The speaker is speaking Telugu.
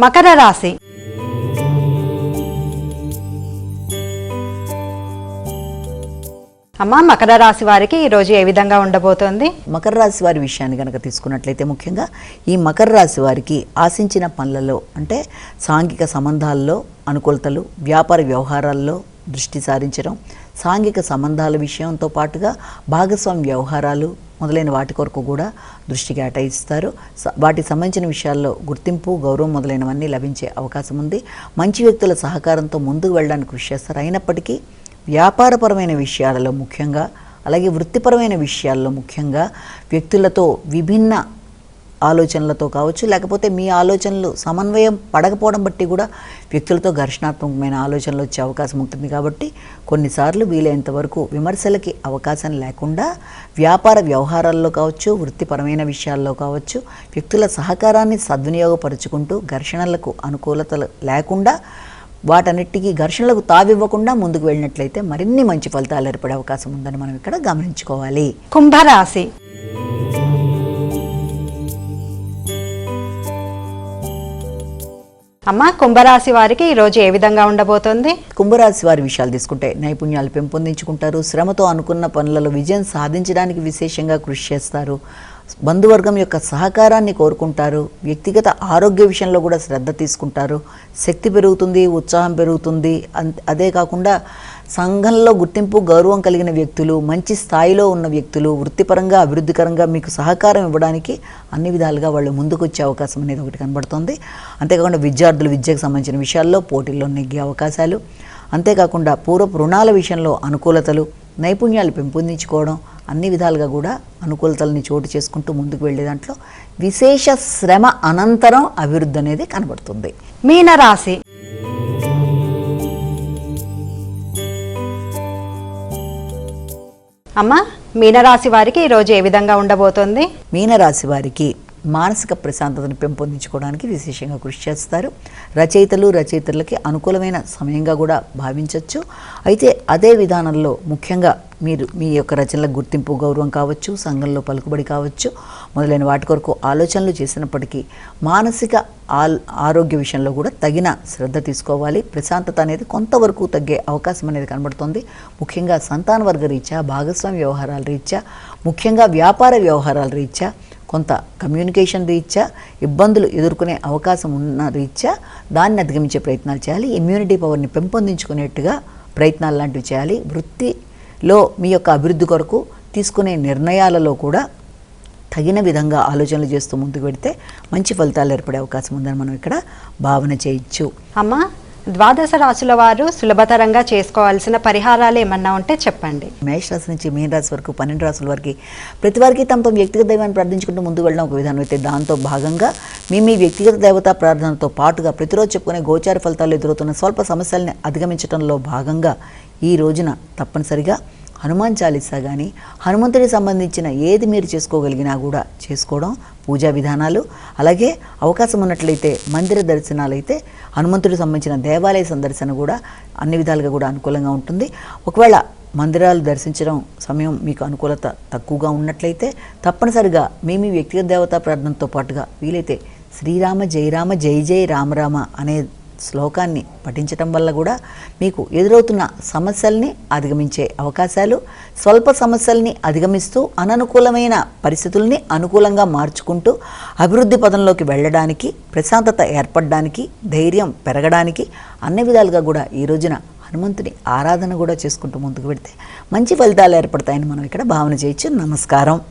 మకర రాశి. అమ్మ, మకర రాశి వారికి ఈరోజు ఏ విధంగా ఉండబోతోంది? మకర రాశి వారి విషయాన్ని కనుక తీసుకున్నట్లయితే ముఖ్యంగా ఈ మకర రాశి వారికి ఆశించిన పనులలో అంటే సాంఘిక సంబంధాల్లో అనుకూలతలు, వ్యాపార వ్యవహారాల్లో దృష్టి సారించడం, సాంఘిక సంబంధాల విషయంతో పాటుగా భాగస్వామ్య వ్యవహారాలు మొదలైన వాటి కొరకు కూడా దృష్టి కేటాయిస్తారు. వాటికి సంబంధించిన విషయాల్లో గుర్తింపు, గౌరవం మొదలైనవన్నీ లభించే అవకాశం ఉంది. మంచి వ్యక్తుల సహకారంతో ముందుకు వెళ్ళడానికి కృషి చేస్తారు. అయినప్పటికీ వ్యాపారపరమైన విషయాలలో ముఖ్యంగా, అలాగే వృత్తిపరమైన విషయాల్లో ముఖ్యంగా వ్యక్తులతో విభిన్న ఆలోచనలతో కావచ్చు, లేకపోతే మీ ఆలోచనలు సమన్వయం పడకపోవడం బట్టి కూడా వ్యక్తులతో ఘర్షణాత్మకమైన ఆలోచనలు వచ్చే అవకాశం ఉంటుంది. కాబట్టి కొన్నిసార్లు వీలైనంత వరకు విమర్శలకి అవకాశం లేకుండా వ్యాపార వ్యవహారాల్లో కావచ్చు, వృత్తిపరమైన విషయాల్లో కావచ్చు వ్యక్తుల సహకారాన్ని సద్వినియోగపరుచుకుంటూ ఘర్షణలకు అనుకూలతలు లేకుండా వాటన్నిటికీ ఘర్షణలకు తావివ్వకుండా ముందుకు వెళ్ళినట్లయితే మరిన్ని మంచి ఫలితాలు ఏర్పడే అవకాశం ఉందని మనం ఇక్కడ గమనించుకోవాలి. కుంభరాశి. అమ్మ, కుంభరాశి వారికి ఈరోజు ఏ విధంగా ఉండబోతోంది? కుంభరాశి వారి విషయాలు తీసుకుంటే నైపుణ్యాలు పెంపొందించుకుంటారు. శ్రమతో అనుకున్న పనులలో విజయం సాధించడానికి విశేషంగా కృషి చేస్తారు. బంధువర్గం యొక్క సహకారాన్ని కోరుకుంటారు. వ్యక్తిగత ఆరోగ్య విషయంలో కూడా శ్రద్ధ తీసుకుంటారు. శక్తి పెరుగుతుంది, ఉత్సాహం పెరుగుతుంది. అదే కాకుండా సంఘంలో గుర్తింపు, గౌరవం కలిగిన వ్యక్తులు, మంచి స్థాయిలో ఉన్న వ్యక్తులు వృత్తిపరంగా అభివృద్ధికరంగా మీకు సహకారం ఇవ్వడానికి అన్ని విధాలుగా వాళ్ళు ముందుకు వచ్చే అవకాశం అనేది ఒకటి కనబడుతుంది. అంతేకాకుండా విద్యార్థులు విద్యకు సంబంధించిన విషయాల్లో పోటీల్లో నెగ్గే అవకాశాలు, అంతేకాకుండా పూర్వపు రుణాల విషయంలో అనుకూలతలు, నైపుణ్యాలు పెంపొందించుకోవడం అన్ని విధాలుగా కూడా అనుకూలతల్ని చోటు చేసుకుంటూ ముందుకు వెళ్ళే దాంట్లో విశేష శ్రమ అనంతరం అభివృద్ధి అనేది కనబడుతుంది. మీనరాశి. అమ్మ, మీనరాశి వారికి ఈరోజు ఏ విధంగా ఉండబోతోంది? మీనరాశి వారికి మానసిక ప్రశాంతతను పెంపొందించుకోవడానికి విశేషంగా కృషి చేస్తారు. రచయితలకి అనుకూలమైన సమయంగా కూడా భావించవచ్చు. అయితే అదే విధానంలో ముఖ్యంగా మీరు మీ యొక్క రచనలకు గుర్తింపు, గౌరవం కావచ్చు, సంఘంలో పలుకుబడి కావచ్చు మొదలైన వాటి కొరకు ఆలోచనలు చేసినప్పటికీ మానసిక ఆరోగ్య విషయంలో కూడా తగిన శ్రద్ధ తీసుకోవాలి. ప్రశాంతత అనేది కొంతవరకు తగ్గే అవకాశం అనేది కనబడుతుంది. ముఖ్యంగా సంతానవర్గ రీత్యా, భాగస్వామ్య వ్యవహారాల రీత్యా, ముఖ్యంగా వ్యాపార వ్యవహారాల రీత్యా, కొంత కమ్యూనికేషన్ రీత్యా ఇబ్బందులు ఎదుర్కొనే అవకాశం ఉన్న రీత్యా దాన్ని అధిగమించే ప్రయత్నాలు చేయాలి. ఇమ్యూనిటీ పవర్ని పెంపొందించుకునేట్టుగా ప్రయత్నాలు లాంటివి చేయాలి. వృత్తిలో మీ యొక్క అభివృద్ధి కొరకు తీసుకునే నిర్ణయాలలో కూడా తగిన విధంగా ఆలోచనలు చేస్తూ ముందుకు పెడితే మంచి ఫలితాలు ఏర్పడే అవకాశం ఉందని మనం ఇక్కడ భావన చేయొచ్చు. అమ్మ, ద్వాదశ రాశుల వారు సులభతరంగా చేసుకోవాల్సిన పరిహారాలు ఏమన్నా ఉంటే చెప్పండి. మేష రాశి నుంచి మీన రాశి వరకు 12 రాశుల వరకు ప్రతి వారికి తమ వ్యక్తిగత దైవాన్ని ప్రార్థించుకుంటూ ముందుకు వెళ్ళడం ఒక విధానం అయితే, దాంతో భాగంగా మీ వ్యక్తిగత దేవతా ప్రార్థనతో పాటుగా ప్రతిరోజు చెప్పుకునే గోచార ఫలితాలు ఎదురవుతున్న స్వల్ప సమస్యల్ని అధిగమించడంలో భాగంగా ఈ రోజున తప్పనిసరిగా హనుమాన్ చాలీసా కానీ హనుమంతుడికి సంబంధించిన ఏది మీరు చేసుకోగలిగినా కూడా చేసుకోవడం, పూజా విధానాలు, అలాగే అవకాశం ఉన్నట్లయితే మందిర దర్శనాలు అయితే హనుమంతుడికి సంబంధించిన దేవాలయ సందర్శన కూడా అన్ని విధాలుగా కూడా అనుకూలంగా ఉంటుంది. ఒకవేళ మందిరాలు దర్శించడం సమయం మీకు అనుకూలత తక్కువగా ఉన్నట్లయితే తప్పనిసరిగా మీ వ్యక్తిగత దేవతా ప్రార్థనతో పాటుగా వీలైతే శ్రీరామ జయ రామ జయ జయ రామరామ అనే శ్లోకాన్ని పఠించటం వల్ల కూడా మీకు ఎదురవుతున్న సమస్యల్ని అధిగమించే అవకాశాలు, స్వల్ప సమస్యల్ని అధిగమిస్తూ అననుకూలమైన పరిస్థితుల్ని అనుకూలంగా మార్చుకుంటూ అభివృద్ధి పదంలోకి వెళ్ళడానికి, ప్రశాంతత ఏర్పడడానికి, ధైర్యం పెరగడానికి అన్ని విధాలుగా కూడా ఈ రోజున హనుమంతుని ఆరాధన కూడా చేసుకుంటూ ముందుకు పెడితే మంచి ఫలితాలు ఏర్పడతాయని మనం ఇక్కడ భావన చేయొచ్చు. నమస్కారం.